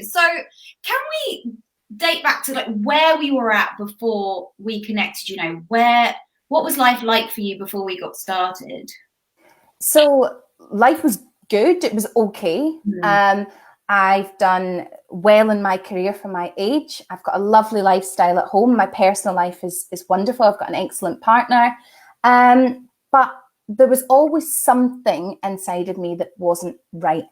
So can we date back to like where we were at before we connected? What was life like for you before we got started? So life was good. It was okay. I've done well in my career for my age. I've got a lovely lifestyle at home. My personal life is wonderful. I've got an excellent partner. But there was always something inside of me that wasn't right.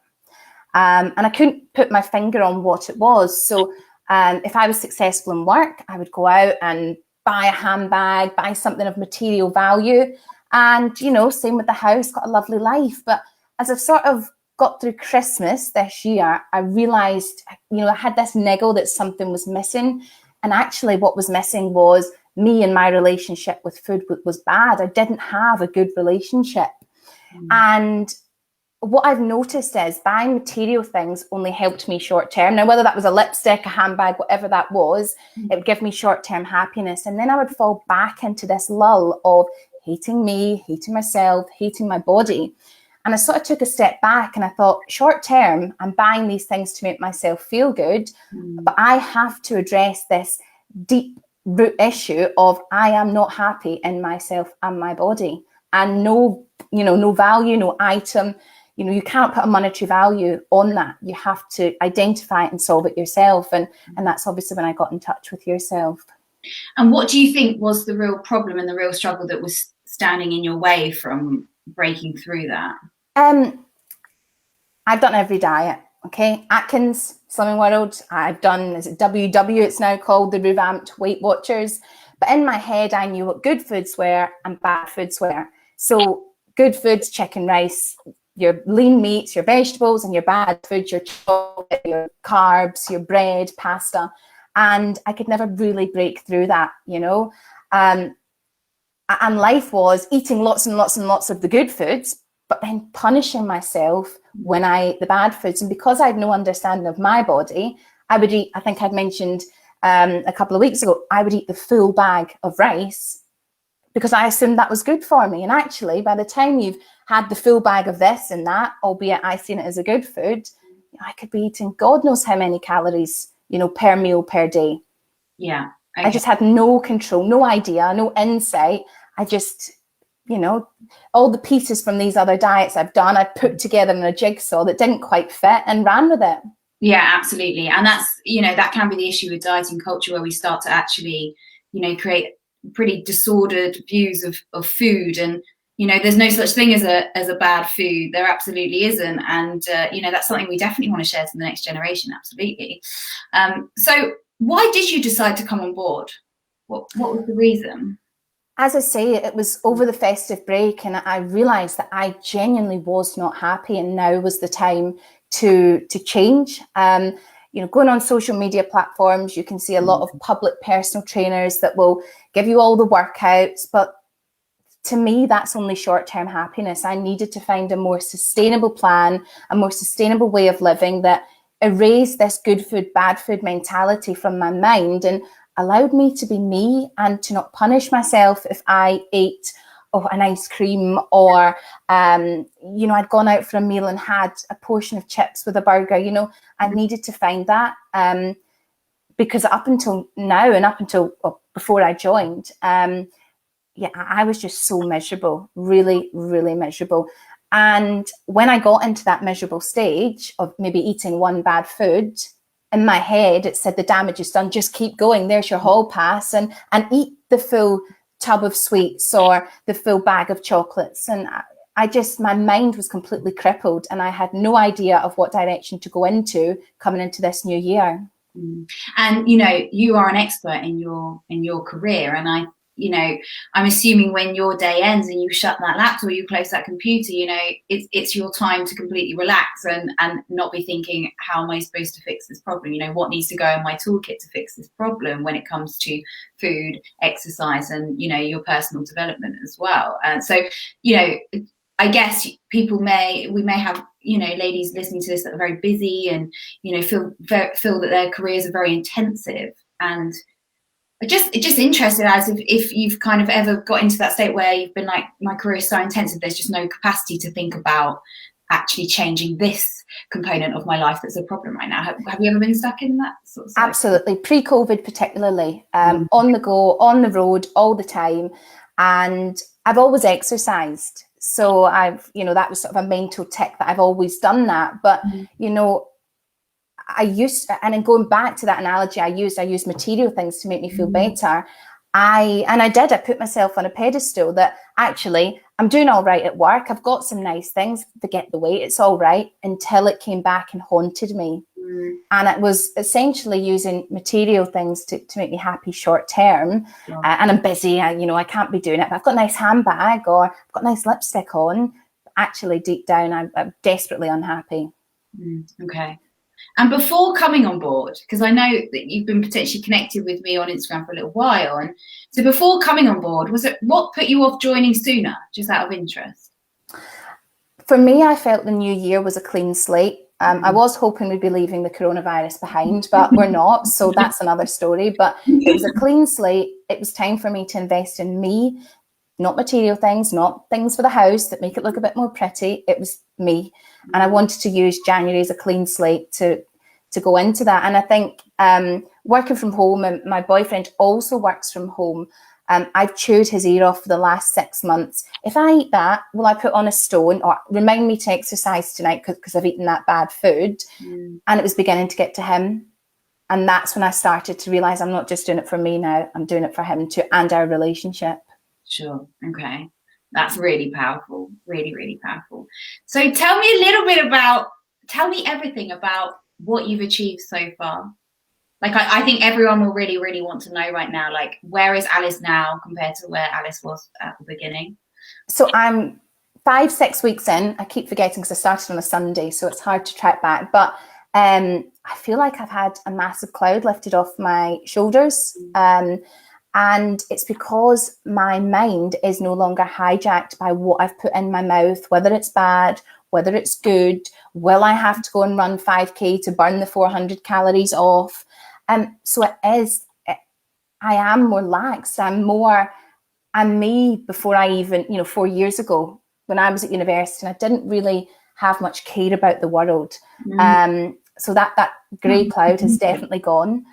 And I couldn't put my finger on what it was. So if I was successful in work, I would go out and buy a handbag, buy something of material value. And, same with the house, got a lovely life. But as I've sort of got through Christmas this year, I realized, I had this niggle that something was missing. And actually what was missing was me and my relationship with food was bad. I didn't have a good relationship. And what I've noticed is buying material things only helped me short term. Now, whether that was a lipstick, a handbag, whatever that was, it would give me short term happiness. And then I would fall back into this lull of hating me, hating myself, hating my body. And I sort of took a step back and I thought, short term, I'm buying these things to make myself feel good. But I have to address this deep root issue of I am not happy in myself and my body. And no value, no item. You can't put a monetary value on that. You have to identify it and solve it yourself. And that's obviously when I got in touch with yourself. And what do you think was the real problem and the real struggle that was standing in your way from breaking through that? I've done every diet. Okay. Atkins, Slimming World. I've done, is it WW? It's now called, the revamped Weight Watchers. But in my head, I knew what good foods were and bad foods were. So good foods, chicken, rice, your lean meats, your vegetables, and your bad foods, your chocolate, your carbs, your bread, pasta. And I could never really break through that, And life was eating lots and lots and lots of the good foods, but then punishing myself when I ate the bad foods. And because I had no understanding of my body, I would eat, I think I'd mentioned a couple of weeks ago, I would eat the full bag of rice because I assumed that was good for me. And actually, by the time you've had the full bag of this and that, albeit I seen it as a good food, I could be eating God knows how many calories, per meal per day. Yeah. Okay. I just had no control, no idea, no insight. I just, all the pieces from these other diets I've done, I put together in a jigsaw that didn't quite fit and ran with it. Yeah, absolutely. And that's, that can be the issue with dieting culture, where we start to actually, create pretty disordered views of food. And there's no such thing as a bad food. There absolutely isn't. And that's something we definitely want to share to the next generation. Absolutely. So why did you decide to come on board? What was the reason? As I say, it was over the festive break, and I realized that I genuinely was not happy, and now was the time to change. Going on social media platforms, you can see a lot of public personal trainers that will give you all the workouts, but to me, that's only short-term happiness. I needed to find a more sustainable plan, a more sustainable way of living that erased this good food, bad food mentality from my mind and allowed me to be me and to not punish myself if I ate an ice cream or, I'd gone out for a meal and had a portion of chips with a burger. I needed to find that because up until now and up until before I joined, I was just so miserable, really, really miserable. And when I got into that miserable stage of maybe eating one bad food, in my head, it said the damage is done. Just keep going. There's your hall pass and eat the full tub of sweets or the full bag of chocolates. And my mind was completely crippled and I had no idea of what direction to go into coming into this new year. And, you are an expert in your career. And I'm assuming when your day ends and you shut that laptop or you close that computer, it's your time to completely relax and not be thinking, how am I supposed to fix this problem? What needs to go in my toolkit to fix this problem when it comes to food, exercise, and, your personal development as well. And so, I guess we may have, ladies listening to this that are very busy and, feel that their careers are very intensive. And just interested as if you've kind of ever got into that state where you've been like, my career is so intensive, there's just no capacity to think about actually changing this component of my life that's a problem right now. Have you ever been stuck in that sort of cycle? Absolutely. Pre-COVID particularly, on the go, on the road all the time. And I've always exercised. So that was sort of a mental tick that I've always done that. But, and then going back to that analogy I used material things to make me feel better. I put myself on a pedestal that actually I'm doing all right at work. I've got some nice things, forget the weight, it's all right, until it came back and haunted me. And it was essentially using material things to make me happy short term. And I'm busy, I can't be doing it, but I've got a nice handbag or I've got nice lipstick on. But actually deep down, I'm desperately unhappy. Okay. And before coming on board, because I know that you've been potentially connected with me on Instagram for a little while, and so before coming on board, what put you off joining sooner, just out of interest? For me, I felt the new year was a clean slate. I was hoping we'd be leaving the coronavirus behind, but we're not. So that's another story. But it was a clean slate. It was time for me to invest in me, not material things, not things for the house that make it look a bit more pretty. It was me. And I wanted to use January as a clean slate to go into that. And I think working from home, and my boyfriend also works from home, I've chewed his ear off for the last 6 months. If I eat that, will I put on a stone or remind me to exercise tonight because I've eaten that bad food? And it was beginning to get to him. And that's when I started to realize I'm not just doing it for me now, I'm doing it for him too, and our relationship. Sure. Okay. That's really powerful. Really, really powerful. So tell me everything about what you've achieved so far. Like, I think everyone will really, really want to know right now, like, where is Alice now compared to where Alice was at the beginning? So I'm 5-6 weeks in. I keep forgetting because I started on a Sunday, so it's hard to track back. But I feel like I've had a massive cloud lifted off my shoulders. And it's because my mind is no longer hijacked by what I've put in my mouth, whether it's bad, whether it's good. Will I have to go and run 5K to burn the 400 calories off? So I am more lax. I'm me before I even, 4 years ago when I was at university and I didn't really have much care about the world. So that grey cloud has definitely gone.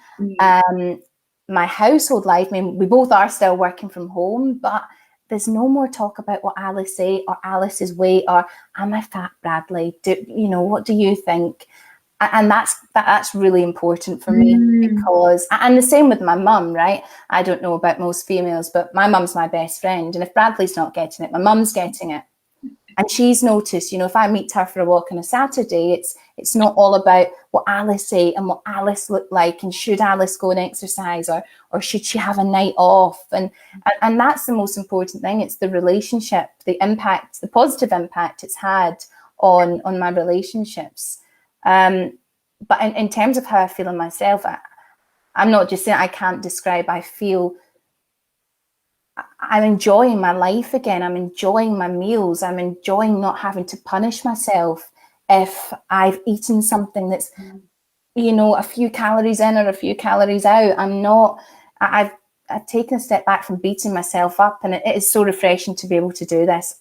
My household life, I mean, we both are still working from home, but there's no more talk about what Alice ate or Alice's weight or am I fat, Bradley? What do you think? And that's really important for me because, and the same with my mum, right? I don't know about most females, but my mum's my best friend. And if Bradley's not getting it, my mum's getting it. And she's noticed, if I meet her for a walk on a Saturday, it's not all about what Alice ate and what Alice looked like and should Alice go and exercise or should she have a night off? And that's the most important thing. It's the relationship, the impact, the positive impact it's had on my relationships. But in terms of how I feel in myself, I'm not just saying I can't describe, I feel I'm enjoying my life again. I'm enjoying my meals. I'm enjoying not having to punish myself if I've eaten something that's, a few calories in or a few calories out. I've taken a step back from beating myself up, and it is so refreshing to be able to do this.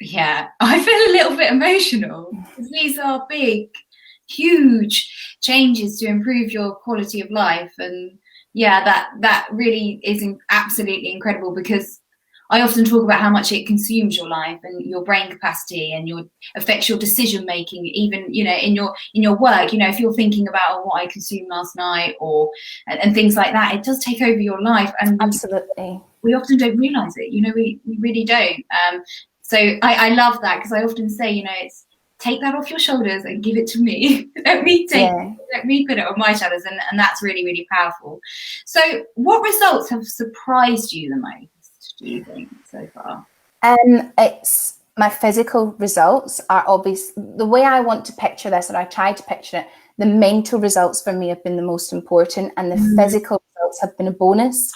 Yeah, I feel a little bit emotional. These are big, huge changes to improve your quality of life. And yeah, that really is absolutely incredible, because I often talk about how much it consumes your life and your brain capacity and affects your decision making, even in your work. If you're thinking about what I consumed last night and things like that, it does take over your life. And absolutely, we often don't realize it. We really don't. So I love that, because I often say, it's take that off your shoulders and give it to me. Let me put it on my shoulders, and that's really, really powerful. So what results have surprised you the most, do you think, so far? It's my physical results are obvious. The way I want to picture this, and I try to picture it, the mental results for me have been the most important, and the physical results have been a bonus.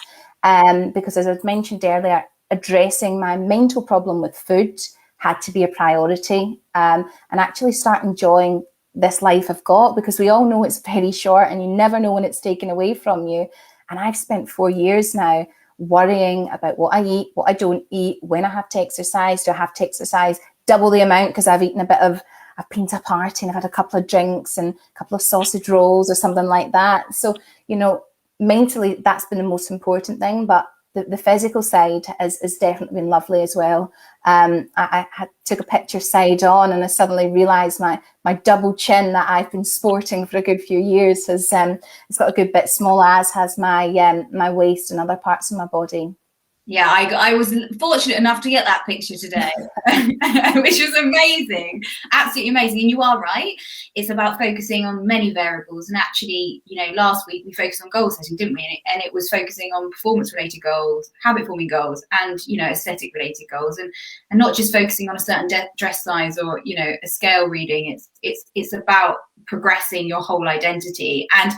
Because as I've mentioned earlier, addressing my mental problem with food had to be a priority, and actually start enjoying this life I've got, because we all know it's very short and you never know when it's taken away from you. And I've spent 4 years now worrying about what I eat, what I don't eat, when I have to exercise, do I have to exercise double the amount because I've eaten I've been to a party and I've had a couple of drinks and a couple of sausage rolls or something like that. So, mentally, that's been the most important thing. But the physical side has definitely been lovely as well. I took a picture side on, and I suddenly realised my double chin that I've been sporting for a good few years has it's got a good bit smaller, as has my waist and other parts of my body. Yeah, I was fortunate enough to get that picture today, which was amazing, absolutely amazing. And you are right, it's about focusing on many variables. And actually, last week we focused on goal setting, didn't we? And it was focusing on performance-related goals, habit-forming goals, and aesthetic-related goals, and not just focusing on a certain dress size or a scale reading. It's about progressing your whole identity. And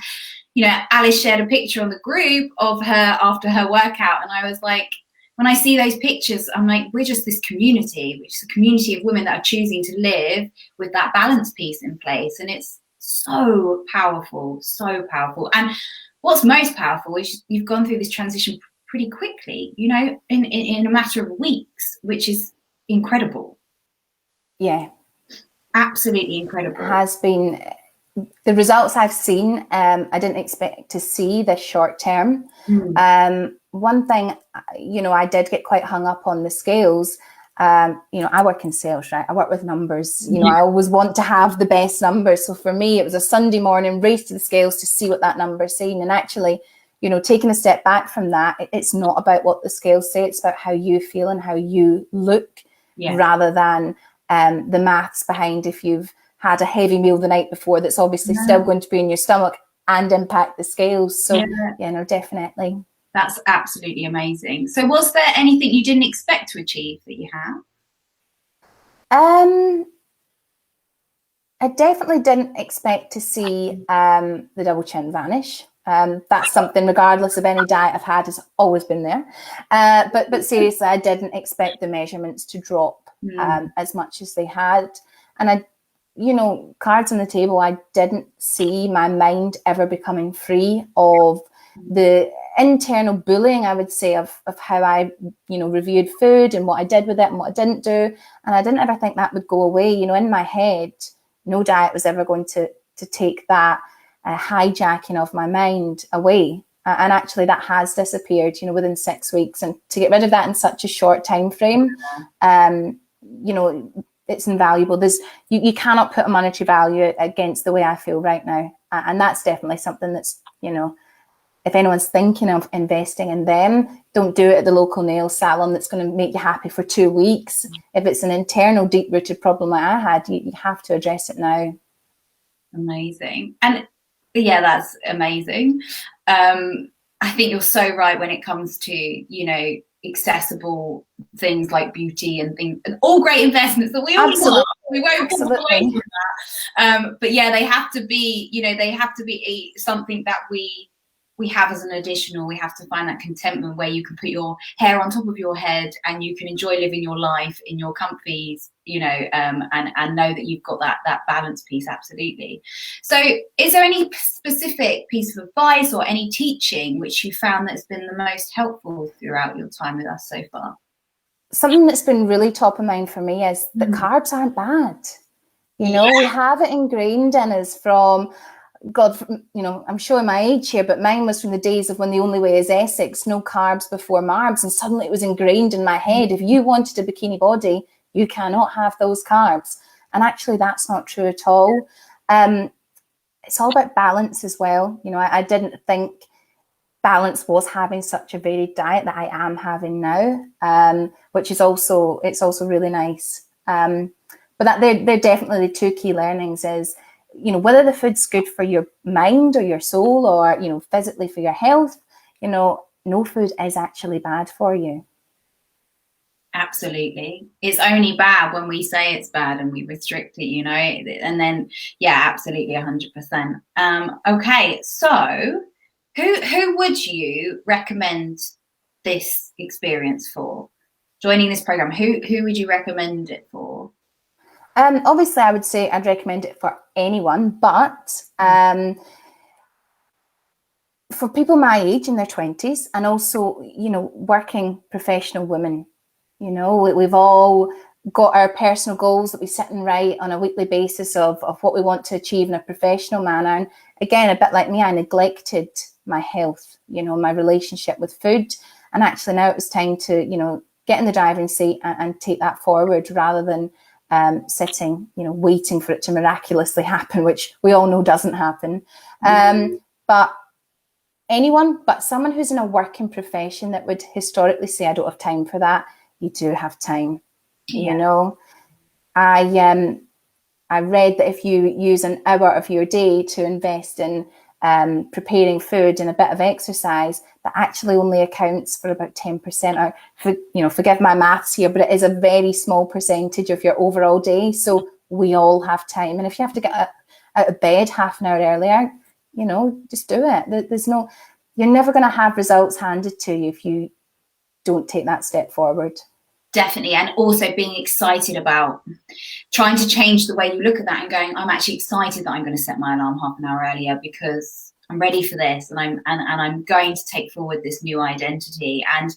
Alice shared a picture on the group of her after her workout, and I was like, when I see those pictures, I'm like, we're just this community, which is a community of women that are choosing to live with that balance piece in place. And it's so powerful, so powerful. And what's most powerful is you've gone through this transition pretty quickly, in a matter of weeks, which is incredible. Yeah. Absolutely incredible. It has been. The results I've seen, I didn't expect to see this short term. One thing, I did get quite hung up on the scales. I work in sales, right? I work with numbers. I always want to have the best numbers. So for me, it was a Sunday morning race to the scales to see what that number's saying. And actually, taking a step back from that, it's not about what the scales say. It's about how you feel and how you look, rather than the maths behind if you've had a heavy meal the night before that's obviously still going to be in your stomach and impact the scales. So definitely. That's absolutely amazing. So was there anything you didn't expect to achieve that you have? I definitely didn't expect to see the double chin vanish. That's something, regardless of any diet I've had, has always been there. But seriously, I didn't expect the measurements to drop as much as they had. And cards on the table, I didn't see my mind ever becoming free of the internal bullying, I would say, of how I, reviewed food and what I did with it and what I didn't do. And I didn't ever think that would go away. In my head, no diet was ever going to take that hijacking of my mind away. And actually that has disappeared, within 6 weeks. And to get rid of that in such a short time frame, it's invaluable. You cannot put a monetary value against the way I feel right now. And that's definitely something that's, if anyone's thinking of investing in them, don't do it at the local nail salon that's going to make you happy for 2 weeks. If it's an internal, deep-rooted problem like I had, you have to address it now. Amazing. And yeah, that's amazing. I think you're so right when it comes to, accessible things like beauty and things, and all great investments that we all want. We won't walk away from that. But yeah, they have to be, they have to be something that we have as an additional. We have to find that contentment where you can put your hair on top of your head and you can enjoy living your life in your comfies, and know that you've got that balance piece. Absolutely. So is there any specific piece of advice or any teaching which you found that's been the most helpful throughout your time with us so far? Something that's been really top of mind for me is that carbs aren't bad. We have it ingrained in us from God, I'm showing my age here, but mine was from the days of when the only way is Essex, no carbs before marbs. And suddenly it was ingrained in my head. If you wanted a bikini body, you cannot have those carbs. And actually that's not true at all. It's all about balance as well. I didn't think balance was having such a varied diet that I am having now, which is also really nice. But that they're definitely the two key learnings is, whether the food's good for your mind or your soul or, physically for your health, no food is actually bad for you. Absolutely. It's only bad when we say it's bad and we restrict it, and then, yeah, absolutely 100%. Okay. So who would you recommend this experience for? Joining this program, who would you recommend it for? Obviously, I would say I'd recommend it for anyone, but for people my age in their 20s and also, working professional women, we've all got our personal goals that we sit and write on a weekly basis of what we want to achieve in a professional manner. And again, a bit like me, I neglected my health, my relationship with food. And actually now it was time to, get in the driving seat and take that forward rather than sitting, waiting for it to miraculously happen, which we all know doesn't happen. But anyone but someone who's in a working profession that would historically say, I don't have time for that, you do have time. I read that if you use an hour of your day to invest in preparing food and a bit of exercise, that actually only accounts for about 10%. Or, forgive my maths here, but it is a very small percentage of your overall day. So we all have time. And if you have to get out of bed half an hour earlier, just do it. You're never going to have results handed to you if you don't take that step forward. Definitely. And also being excited about trying to change the way you look at that and going, I'm actually excited that I'm going to set my alarm half an hour earlier because I'm ready for this, and I'm going to take forward this new identity. And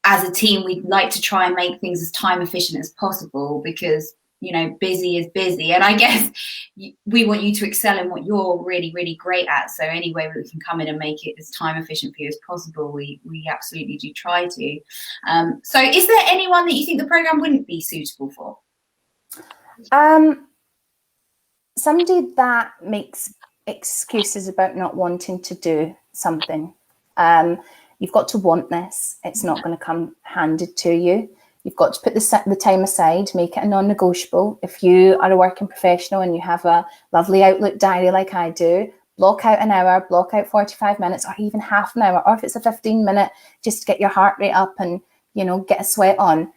as a team, we'd like to try and make things as time efficient as possible because busy is busy, and I guess we want you to excel in what you're really, really great at. So any way we can come in and make it as time efficient for you as possible, we absolutely do try to. So is there anyone that you think the program wouldn't be suitable for? Somebody that makes excuses about not wanting to do something. You've got to want this. It's not going to come handed to you. You've got to put the time aside, make it a non-negotiable. If you are a working professional and you have a lovely Outlook diary like I do, block out an hour, block out 45 minutes, or even half an hour, or if it's a 15-minute, just to get your heart rate up and, get a sweat on.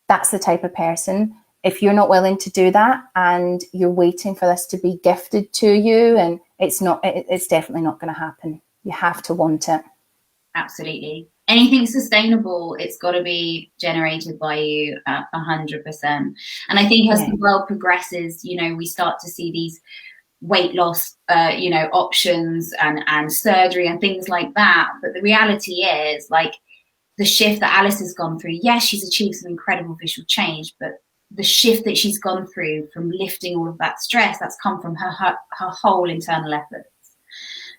That's the type of person. If you're not willing to do that and you're waiting for this to be gifted to you, and it's definitely not going to happen. You have to want it. Absolutely. Anything sustainable, it's got to be generated by you 100%. And I think as the world progresses, we start to see these weight loss, options and surgery and things like that. But the reality is, like, the shift that Alice has gone through, yes, she's achieved some incredible visual change, but the shift that she's gone through from lifting all of that stress, that's come from her whole internal efforts.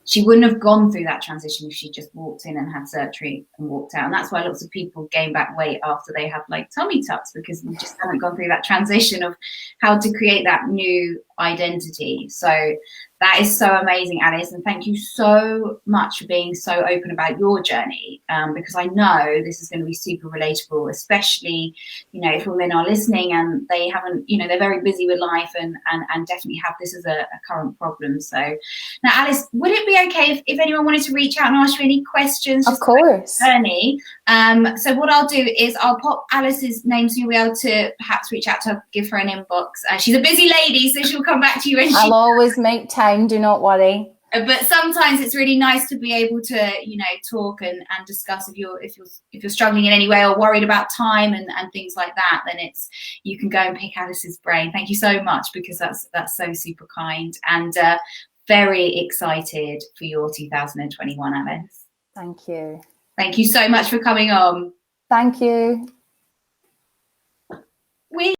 She wouldn't have gone through that transition if she just walked in and had surgery and walked out. And that's why lots of people gain back weight after they have tummy tucks, because we just haven't gone through that transition of how to create that new identity. So that is so amazing, Alice. And thank you so much for being so open about your journey, because I know this is going to be super relatable, especially, if women are listening and they haven't, they're very busy with life and definitely have this as a current problem. So now, Alice, would it be okay if anyone wanted to reach out and ask you any questions? Of course. Journey. So what I'll do is I'll pop Alice's name so you'll be able to perhaps reach out to her, give her an inbox. She's a busy lady, so she'll come back to you. I'll always make time. Do not worry. But sometimes it's really nice to be able to, talk and discuss if you're struggling in any way or worried about time and things like that. Then you can go and pick Alice's brain. Thank you so much, because that's so super kind, and very excited for your 2021, Alice. Thank you. Thank you so much for coming on. Thank you.